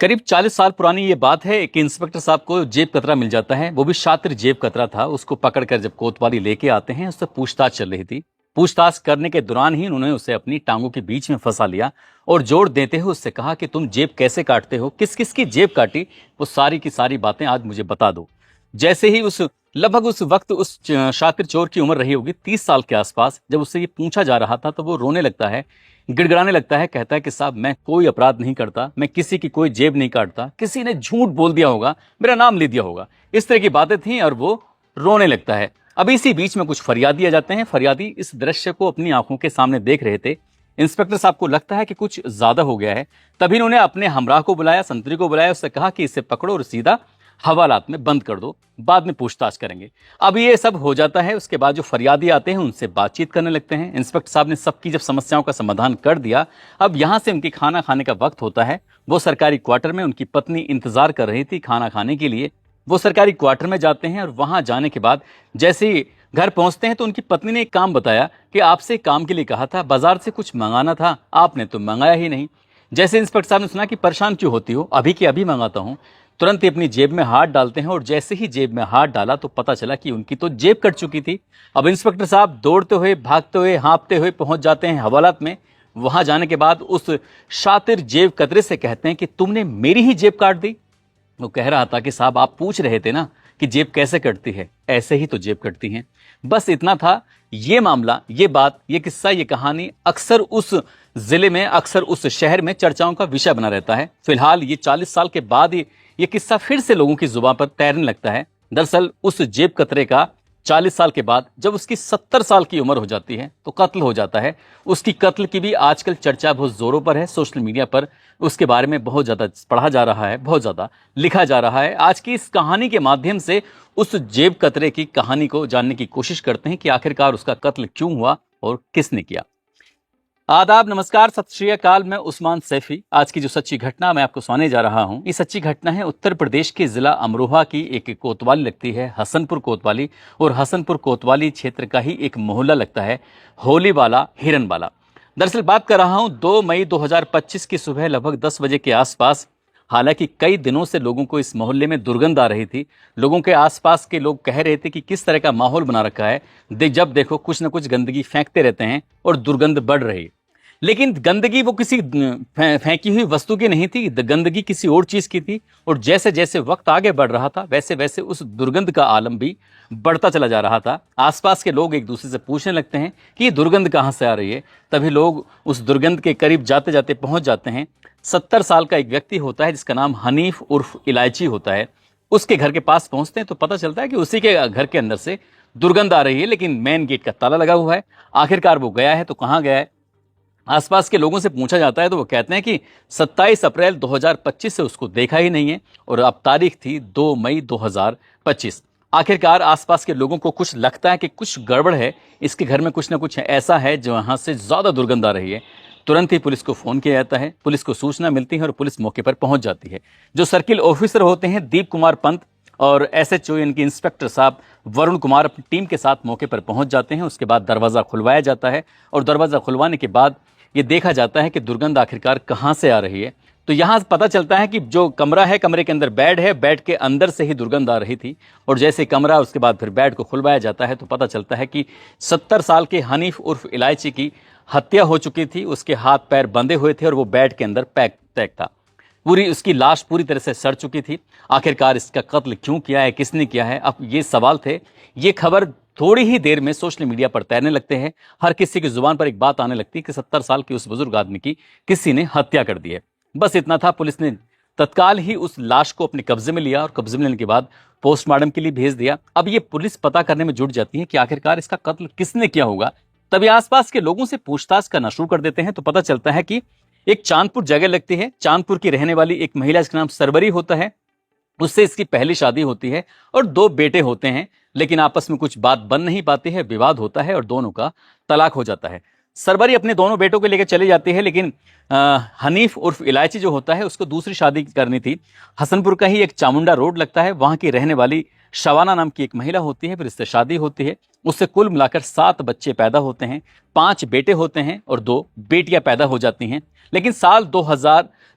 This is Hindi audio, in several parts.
करीब 40 साल पुरानी ये बात है कि इंस्पेक्टर साहब को जेब कतरा मिल जाता है। वो भी शातिर जेब कतरा था। उसको पकड़कर जब कोतवाली लेके आते हैं, उससे पूछताछ चल रही थी। पूछताछ करने के दौरान ही उन्होंने उसे अपनी टांगों के बीच में फंसा लिया और जोर देते हुए उससे कहा कि तुम जेब कैसे काटते हो, किस किस की जेब काटी, वो सारी की सारी बातें आज मुझे बता दो। जैसे ही उस लगभग उस वक्त उस शातिर चोर की उम्र रही होगी 30 साल के आसपास, जब उससे ये पूछा जा रहा था तो वो रोने लगता है, गिड़गिड़ाने लगता है। कहता है कि साहब मैं कोई अपराध नहीं करता, मैं किसी की कोई जेब नहीं काटता, किसी ने झूठ बोल दिया होगा, मेरा नाम ले दिया होगा। इस तरह की बातें थीं और वो रोने लगता है। अब इसी बीच में कुछ फरियादी आ जाते हैं। फरियादी इस दृश्य को अपनी आंखों के सामने देख रहे थे। इंस्पेक्टर साहब को लगता है कि कुछ ज्यादा हो गया है। तभी उन्होंने अपने हमराह को बुलाया, संतरी को बुलाया, उससे कहा कि इसे पकड़ो और सीधा हवालात में बंद कर दो, बाद में पूछताछ करेंगे। अब ये सब हो जाता है। उसके बाद जो फरियादी आते हैं उनसे बातचीत करने लगते हैं। इंस्पेक्टर साहब ने सबकी जब समस्याओं का समाधान कर दिया, अब यहां से उनकी खाना खाने का वक्त होता है। वो सरकारी क्वार्टर में उनकी पत्नी इंतजार कर रही थी खाना खाने के लिए। वो सरकारी क्वार्टर में जाते हैं और वहां जाने के बाद जैसे ही घर पहुंचते हैं तो उनकी पत्नी ने एक काम बताया कि आपसे काम के लिए कहा था, बाजार से कुछ मंगाना था, आपने तो मंगाया ही नहीं। जैसे इंस्पेक्टर साहब ने सुना कि परेशान क्यों होती हो, अभी के अभी मंगाता हूं, तुरंत ही अपनी जेब में हाथ डालते हैं और जैसे ही जेब में हाथ डाला तो पता चला कि उनकी तो जेब कट चुकी थी। अब इंस्पेक्टर साहब दौड़ते हुए, भागते हुए, हाँफते हुए पहुंच जाते हैं हवालात में। वहां जाने के बाद उस शातिर जेब कतरे से कहते हैं कि तुमने मेरी ही जेब काट दी। वो कह रहा था कि साहब आप पूछ रहे थे ना कि जेब कैसे कटती है, ऐसे ही तो जेब कटती है। बस इतना था। ये मामला, ये बात, ये किस्सा, ये कहानी अक्सर उस जिले में, अक्सर उस शहर में चर्चाओं का विषय बना रहता है। फिलहाल ये 40 साल के बाद ये किस्सा फिर से लोगों की जुबान पर तैरने लगता है। दरअसल उस जेब कतरे का 40 साल के बाद जब उसकी 70 साल की उम्र हो जाती है तो कत्ल हो जाता है। उसकी कत्ल की भी आजकल चर्चा बहुत जोरों पर है। सोशल मीडिया पर उसके बारे में बहुत ज्यादा पढ़ा जा रहा है, बहुत ज्यादा लिखा जा रहा है। आज की इस कहानी के माध्यम से उस जेब कतरे की कहानी को जानने की कोशिश करते हैं कि आखिरकार उसका कत्ल क्यों हुआ और किसने किया। आदाब, नमस्कार, सत श्री अकाल। मैं उस्मान सैफी। आज की जो सच्ची घटना मैं आपको सुनाने जा रहा हूं, ये सच्ची घटना है उत्तर प्रदेश के जिला अमरोहा की। एक कोतवाली लगती है, हसनपुर कोतवाली, और हसनपुर कोतवाली क्षेत्र का ही एक मोहल्ला लगता है, होलीवाला, हिरनवाला। दरअसल बात कर रहा हूं 2 मई 2025 की सुबह लगभग 10 बजे के आसपास। हालांकि कई दिनों से लोगों को इस मोहल्ले में दुर्गंध आ रही थी। लोगों के आसपास के लोग कह रहे थे कि किस तरह का माहौल बना रखा है, जब देखो कुछ न कुछ गंदगी फेंकते रहते हैं और दुर्गंध बढ़ रही है। लेकिन गंदगी वो किसी फेंकी हुई वस्तु की नहीं थी, गंदगी किसी और चीज की थी। और जैसे जैसे वक्त आगे बढ़ रहा था वैसे वैसे उस दुर्गंध का आलम भी बढ़ता चला जा रहा था। आसपास के लोग एक दूसरे से पूछने लगते हैं कि ये दुर्गंध कहाँ से आ रही है। तभी लोग उस दुर्गंध के करीब जाते जाते पहुंच जाते हैं। 70 साल का एक व्यक्ति होता है जिसका नाम हनीफ उर्फ इलायची होता है। उसके घर के पास पहुंचते हैं तो पता चलता है कि उसी के घर के अंदर से दुर्गंध आ रही है, लेकिन मेन गेट का ताला लगा हुआ है। आखिरकार वो गया है तो कहाँ गया है। आसपास के लोगों से पूछा जाता है तो वो कहते हैं कि 27 अप्रैल 2025 से उसको देखा ही नहीं है, और अब तारीख थी 2 मई 2025। आखिरकार आसपास के लोगों को कुछ लगता है कि कुछ गड़बड़ है, इसके घर में कुछ ना कुछ ऐसा है जो यहाँ से ज्यादा दुर्गंध आ रही है। तुरंत ही पुलिस को फोन किया जाता है, पुलिस को सूचना मिलती है और पुलिस मौके पर पहुंच जाती है। जो सर्किल ऑफिसर होते हैं दीप कुमार पंत और एसएचओ यानी कि इंस्पेक्टर साहब वरुण कुमार अपनी टीम के साथ मौके पर पहुंच जाते हैं। उसके बाद दरवाजा खुलवाया जाता है और दरवाजा खुलवाने के बाद ये देखा जाता है कि दुर्गंध आखिरकार कहां से आ रही है। तो यहां पता चलता है कि जो कमरा है, कमरे के अंदर बेड है, बेड के अंदर से ही दुर्गंध आ रही थी। और जैसे कमरा, उसके बाद फिर बेड को खुलवाया जाता है तो पता चलता है कि 70 साल के हनीफ उर्फ इलायची की हत्या हो चुकी थी। उसके हाथ पैर बंधे हुए थे और वो बेड के अंदर पैक था। पूरी उसकी लाश पूरी तरह से सड़ चुकी थी। आखिरकार इसका कत्ल क्यों किया है, किसने किया है, अब ये सवाल थे। ये खबर थोड़ी ही देर में सोशल मीडिया पर तैरने लगते हैं। हर किसी की जुबान पर एक बात आने लगती है कि 70 साल की उस बुजुर्ग आदमी की किसी ने हत्या कर दी है। बस इतना था। पुलिस ने तत्काल ही उस लाश को अपने कब्जे में लिया और कब्जे में लेने के बाद पोस्टमार्टम के लिए भेज दिया। अब ये पुलिस पता करने में जुट जाती है कि आखिरकार इसका कत्ल किसने किया होगा। तभी आसपास के लोगों से पूछताछ करना शुरू कर देते हैं तो पता चलता है कि एक चांदपुर जगह लगती है, चांदपुर की रहने वाली एक महिला जिसका नाम सरवरी होता है, उससे इसकी पहली शादी होती है और 2 बेटे होते हैं। लेकिन आपस में कुछ बात बन नहीं पाती है, विवाद होता है और दोनों का तलाक हो जाता है। सरवरी अपने दोनों बेटों को लेकर चली जाती है, लेकिन हनीफ उर्फ इलायची जो होता है उसको दूसरी शादी करनी थी। हसनपुर का ही एक चामुंडा रोड लगता है, वहां की रहने वाली शवाना नाम की एक महिला होती है। फिर इससे शादी होती है। उससे कुल मिलाकर 7 बच्चे पैदा होते हैं। 5 बेटे होते हैं और 2 बेटियां पैदा हो जाती हैं। लेकिन साल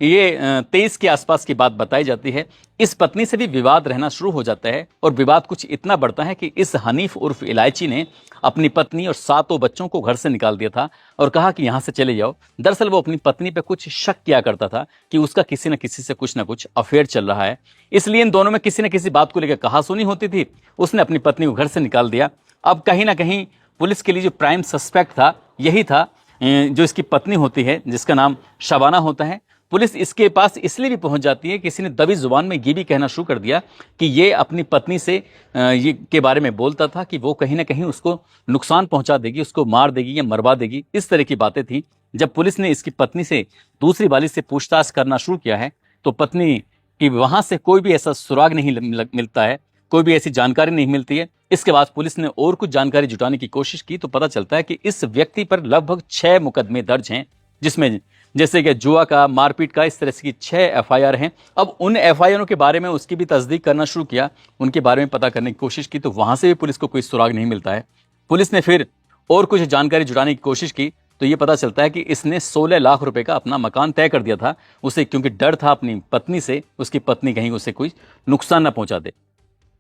ये 23 के आसपास की बात बताई जाती है। इस पत्नी से भी विवाद रहना शुरू हो जाता है और विवाद कुछ इतना बढ़ता है कि इस हनीफ उर्फ इलायची ने अपनी पत्नी और 7 बच्चों को घर से निकाल दिया था और कहा कि यहां से चले जाओ। दरअसल वो अपनी पत्नी पे कुछ शक किया करता था कि उसका किसी न किसी से कुछ ना कुछ अफेयर चल रहा है, इसलिए इन दोनों में किसी न किसी बात को लेकर कहासुनी होती थी। उसने अपनी पत्नी को घर से निकाल दिया। अब कहीं ना कहीं पुलिस के लिए जो प्राइम सस्पेक्ट था यही था, जो इसकी पत्नी होती है जिसका नाम शबाना होता है। पुलिस इसके पास इसलिए भी पहुंच जाती है कि किसी ने दबी जुबान में ये भी कहना शुरू कर दिया कि ये अपनी पत्नी से ये के बारे में बोलता था कि वो कहीं ना कहीं उसको नुकसान पहुंचा देगी, उसको मार देगी या मरवा देगी, इस तरह की बातें थी। जब पुलिस ने इसकी पत्नी से दूसरी वाली से पूछताछ करना शुरू किया है तो पत्नी की वहां से कोई भी ऐसा सुराग नहीं मिलता है, कोई भी ऐसी जानकारी नहीं मिलती है। इसके बाद पुलिस ने और कुछ जानकारी जुटाने की कोशिश की तो पता चलता है कि इस व्यक्ति पर लगभग 6 मुकदमे दर्ज हैं, जिसमें जैसे कि जुआ का, मारपीट का, इस तरह की 6 एफआईआर हैं। अब उन एफआईआरों के बारे में उसकी भी तस्दीक करना शुरू किया, उनके बारे में पता करने की कोशिश की तो वहां से भी पुलिस को कोई सुराग नहीं मिलता है। पुलिस ने फिर और कुछ जानकारी जुटाने की कोशिश की तो ये पता चलता है कि इसने 16 लाख रुपए का अपना मकान तय कर दिया था उसे, क्योंकि डर था अपनी पत्नी से, उसकी पत्नी कहीं उसे कोई नुकसान ना पहुंचा दे।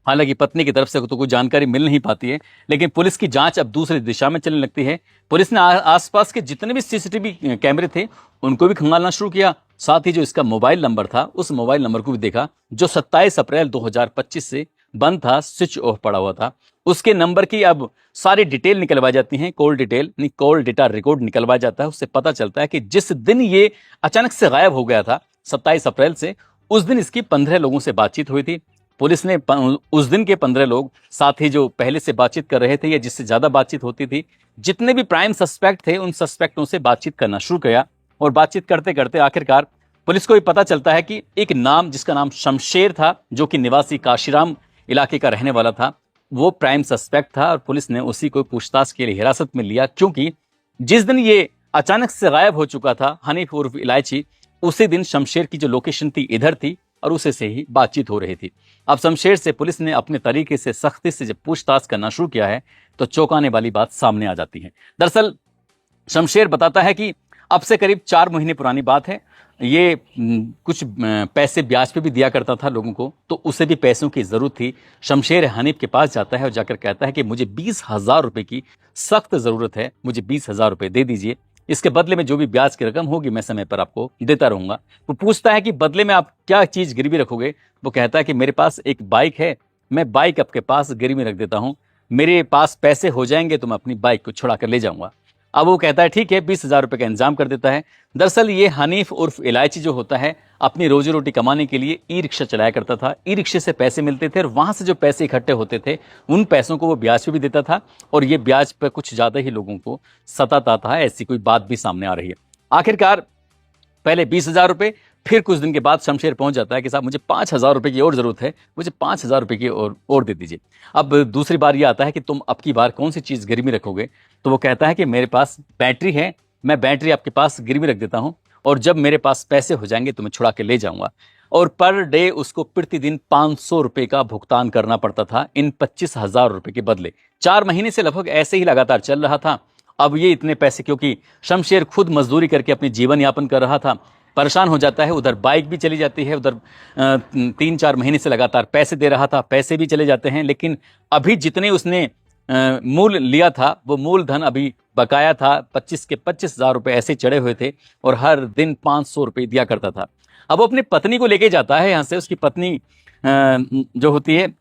हालांकि पत्नी की तरफ से तो कोई जानकारी मिल नहीं पाती है, लेकिन पुलिस की जांच अब दूसरी दिशा में चलने लगती है। पुलिस ने आसपास के जितने भी सीसीटीवी कैमरे थे उनको भी खंगालना शुरू किया। साथ ही जो इसका मोबाइल नंबर था उस मोबाइल नंबर को भी देखा जो 27 अप्रैल 2025 से बंद था, स्विच ऑफ पड़ा हुआ था। उसके नंबर की अब सारी डिटेल निकलवाई जाती है, कॉल डिटेल नहीं, कॉल डेटा रिकॉर्ड निकलवाया जाता है। उससे पता चलता है कि जिस दिन ये अचानक से गायब हो गया था 27 अप्रैल से, उस दिन इसकी 15 लोगों से बातचीत हुई थी। पुलिस ने उस दिन के 15 लोग, साथ ही जो पहले से बातचीत कर रहे थे या जिससे ज्यादा बातचीत होती थी, जितने भी प्राइम सस्पेक्ट थे उन सस्पेक्टों से बातचीत करना शुरू किया। और बातचीत करते करते आखिरकार पुलिस को भी पता चलता है कि एक नाम, जिसका नाम शमशेर था, जो कि निवासी काशीराम इलाके का रहने वाला था, वो प्राइम सस्पेक्ट था। और पुलिस ने उसी को पूछताछ के लिए हिरासत में लिया, क्योंकि जिस दिन ये अचानक से गायब हो चुका था हनीफ उर्फ इलायची, उसी दिन शमशेर की जो लोकेशन थी इधर थी और उसे से ही बातचीत हो रही थी। अब शमशेर से पुलिस ने अपने तरीके से सख्ती से जब पूछताछ करना शुरू किया है तो चौंकाने वाली बात सामने आ जाती है। दरअसल शमशेर बताता है कि अब से करीब 4 महीने पुरानी बात है, ये कुछ पैसे ब्याज पे भी दिया करता था लोगों को, तो उसे भी पैसों की जरूरत थी। शमशेर हनीफ के पास जाता है और जाकर कहता है कि मुझे 20,000 रुपए की सख्त जरूरत है, मुझे 20,000 रुपए दे दीजिए, इसके बदले में जो भी ब्याज की रकम होगी मैं समय पर आपको देता रहूंगा। वो पूछता है कि बदले में आप क्या चीज गिरवी रखोगे। वो कहता है कि मेरे पास एक बाइक है, मैं बाइक आपके पास गिरवी रख देता हूं, मेरे पास पैसे हो जाएंगे तो मैं अपनी बाइक को छुड़ा कर ले जाऊंगा। अब वो कहता है ठीक है, 20,000 रुपए का इंतजाम कर देता है। दरअसल ये हनीफ उर्फ इलायची जो होता है अपनी रोजी रोटी कमाने के लिए ई रिक्शा चलाया करता था। ई रिक्शे से पैसे मिलते थे और वहां से जो पैसे इकट्ठे होते थे उन पैसों को वो ब्याज पे भी देता था, और ये ब्याज पे कुछ ज्यादा ही लोगों को सताता था। ऐसी कोई बात भी सामने आ रही है। आखिरकार पहले 20,000 रुपए, फिर कुछ दिन के बाद शमशेर पहुंच जाता है कि साहब मुझे 5,000 रुपए की और जरूरत है, मुझे 5,000 रुपए की और दे दीजिए। अब दूसरी बार ये आता है कि तुम अब की बार कौन सी चीज गिरवी रखोगे। तो वो कहता है कि मेरे पास बैटरी है, मैं बैटरी आपके पास गिरवी रख देता हूं, और जब मेरे पास पैसे हो जाएंगे तो मैं छुड़ा के ले जाऊंगा। और पर डे उसको प्रतिदिन 500 रुपए का भुगतान करना पड़ता था इन 25,000 रुपए के बदले। 4 महीने से लगभग ऐसे ही लगातार चल रहा था। अब ये इतने पैसे, क्योंकि शमशेर खुद मजदूरी करके अपनी जीवन यापन कर रहा था, परेशान हो जाता है। उधर बाइक भी चली जाती है, उधर 3-4 महीने से लगातार पैसे दे रहा था, पैसे भी चले जाते हैं। लेकिन अभी जितने उसने मूल लिया था वो मूलधन अभी बकाया था, 25 के 25,000 रुपए ऐसे चढ़े हुए थे, और हर दिन 500 रुपए दिया करता था। अब वो अपनी पत्नी को लेके जाता है यहाँ से, उसकी पत्नी जो होती है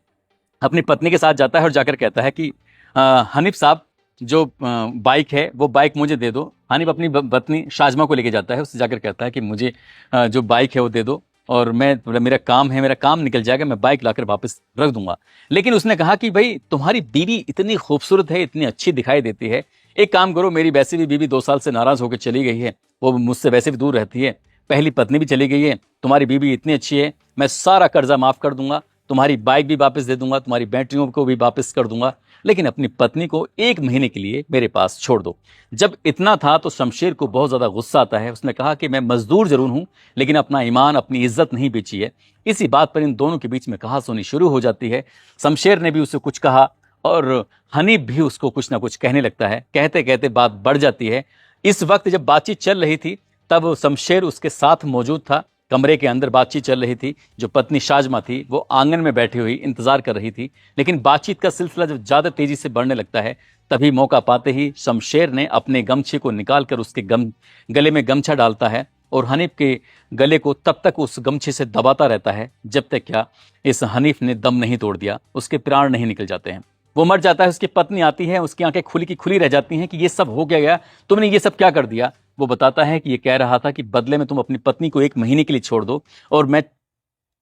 अपनी पत्नी के साथ जाता है और जाकर कहता है कि हनीफ साहब जो बाइक है वो बाइक मुझे दे दो। हनीफ अपनी पत्नी शाजमा को लेके जाता है, उससे जाकर कहता है कि मुझे जो बाइक है वो दे दो, और मेरा काम है, मेरा काम निकल जाएगा, मैं बाइक लाकर वापस रख दूंगा। लेकिन उसने कहा कि भाई तुम्हारी बीवी इतनी खूबसूरत है, इतनी अच्छी दिखाई देती है, एक काम करो, मेरी वैसे भी बीवी 2 साल से नाराज होकर चली गई है, वो मुझसे वैसे भी दूर रहती है, पहली पत्नी भी चली गई है, तुम्हारी बीवी इतनी अच्छी है, मैं सारा कर्जा माफ कर दूंगा, तुम्हारी बाइक भी वापस दे दूंगा, तुम्हारी बैटरियों को भी वापस कर दूंगा, लेकिन अपनी पत्नी को 1 महीने के लिए मेरे पास छोड़ दो। जब इतना था तो शमशेर को बहुत ज्यादा गुस्सा आता है। उसने कहा कि मैं मजदूर जरूर हूं, लेकिन अपना ईमान, अपनी इज्जत नहीं बेची है। इसी बात पर इन दोनों के बीच में कहासुनी शुरू हो जाती है। शमशेर ने भी उसे कुछ कहा और हनीफ भी उसको कुछ ना कुछ कहने लगता है। कहते कहते बात बढ़ जाती है। इस वक्त जब बातचीत चल रही थी तब शमशेर उसके साथ मौजूद था। कमरे के अंदर बातचीत चल रही थी। जो पत्नी शाजमा थी वो आंगन में बैठी हुई इंतजार कर रही थी। लेकिन बातचीत का सिलसिला जब ज्यादा तेजी से बढ़ने लगता है तभी मौका पाते ही शमशेर ने अपने गमछे को निकालकर उसके गले में गमछा डालता है और हनीफ के गले को तब तक उस गमछे से दबाता रहता है जब तक क्या इस हनीफ ने दम नहीं तोड़ दिया, उसके प्राण नहीं निकल जाते हैं, वो मर जाता है। उसकी पत्नी आती है, उसकी आंखें खुली की खुली रह जाती हैं कि ये सब हो क्या गया, तुमने ये सब क्या कर दिया। वो बताता है कि ये कह रहा था कि बदले में तुम अपनी पत्नी को 1 महीने के लिए छोड़ दो और मैं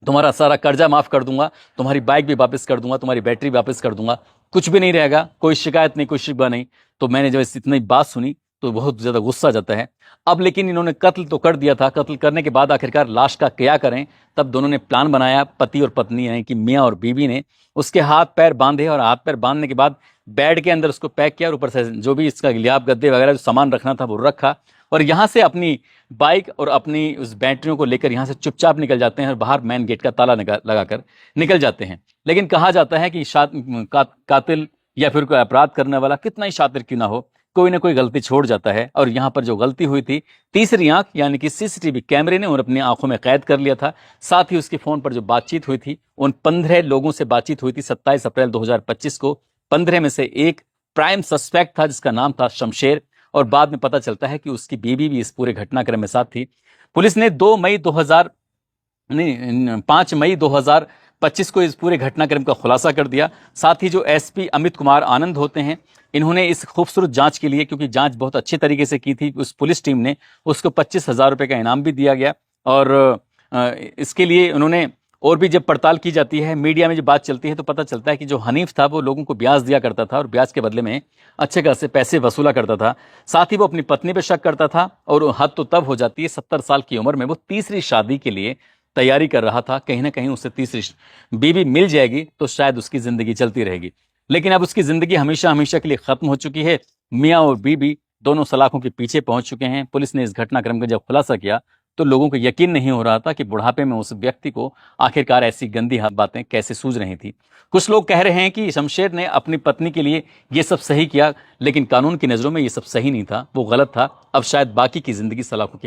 तुम्हारा सारा कर्जा माफ कर दूंगा, तुम्हारी बाइक भी वापस कर दूंगा, तुम्हारी बैटरी वापस कर दूंगा, कुछ भी नहीं रहेगा, कोई शिकायत नहीं, कोई शिकवा नहीं। तो मैंने जब इतनी बात सुनी तो बहुत ज्यादा गुस्सा आ जाता है। अब लेकिन इन्होंने कत्ल तो कर दिया था, कत्ल करने के बाद आखिरकार लाश का क्या करें। तब दोनों ने प्लान बनाया, पति और पत्नी यानी कि मियाँ और बीवी ने। उसके हाथ पैर बांधे और हाथ पैर बांधने के बाद बेड के अंदर उसको पैक किया और ऊपर से जो भी इसका गिलाब गद्दे वगैरह जो सामान रखना था वो रखा और यहाँ से अपनी बाइक और अपनी उस बैटरियों को लेकर यहाँ से चुपचाप निकल जाते हैं और बाहर मेन गेट का ताला लगाकर निकल जाते हैं। लेकिन कहा जाता है कि कातिल या फिर कोई अपराध करने वाला कितना ही शातिर क्यों ना हो, कोई ना कोई गलती छोड़ जाता है। और यहाँ पर जो गलती हुई थी, तीसरी आंख यानी कि सीसीटीवी कैमरे ने उन्हें अपनी आंखों में कैद कर लिया था। साथ ही उसके फोन पर जो बातचीत हुई थी उन 15 लोगों से बातचीत हुई थी 27 अप्रैल 2025 को। 15 में से एक प्राइम सस्पेक्ट था जिसका नाम था शमशेर और बाद में पता चलता है कि उसकी बीवी भी इस पूरे घटनाक्रम में साथ थी। पुलिस ने 5 मई 2025 को इस पूरे घटनाक्रम का खुलासा कर दिया। साथ ही जो एसपी अमित कुमार आनंद होते हैं, इन्होंने इस खूबसूरत जांच के लिए, क्योंकि जांच बहुत अच्छे तरीके से की थी उस पुलिस टीम ने, उसको 25,000 रुपए का इनाम भी दिया गया। और इसके लिए उन्होंने और भी जब पड़ताल की जाती है, मीडिया में जब बात चलती है तो पता चलता है कि जो हनीफ था वो लोगों को ब्याज दिया करता था और ब्याज के बदले में अच्छे खासे पैसे वसूला करता था। साथ ही वो अपनी पत्नी पे शक करता था और हद तो तब हो जाती है 70 साल की उम्र में वो तीसरी शादी के लिए तैयारी कर रहा था। कहीं ना कहीं उससे तीसरी बीवी मिल जाएगी तो शायद उसकी जिंदगी चलती रहेगी। लेकिन अब उसकी जिंदगी हमेशा हमेशा के लिए खत्म हो चुकी है। मियाँ और बीबी दोनों सलाखों के पीछे पहुंच चुके हैं। पुलिस ने इस घटनाक्रम का जब खुलासा किया तो लोगों को यकीन नहीं हो रहा था कि बुढ़ापे में उस व्यक्ति को आखिरकार ऐसी गंदी बातें कैसे सूझ रही थी। कुछ लोग कह रहे हैं कि शमशेर ने अपनी पत्नी के लिए ये सब सही किया, लेकिन कानून की नजरों में ये सब सही नहीं था, वो गलत था। अब शायद बाकी की जिंदगी सलाखों के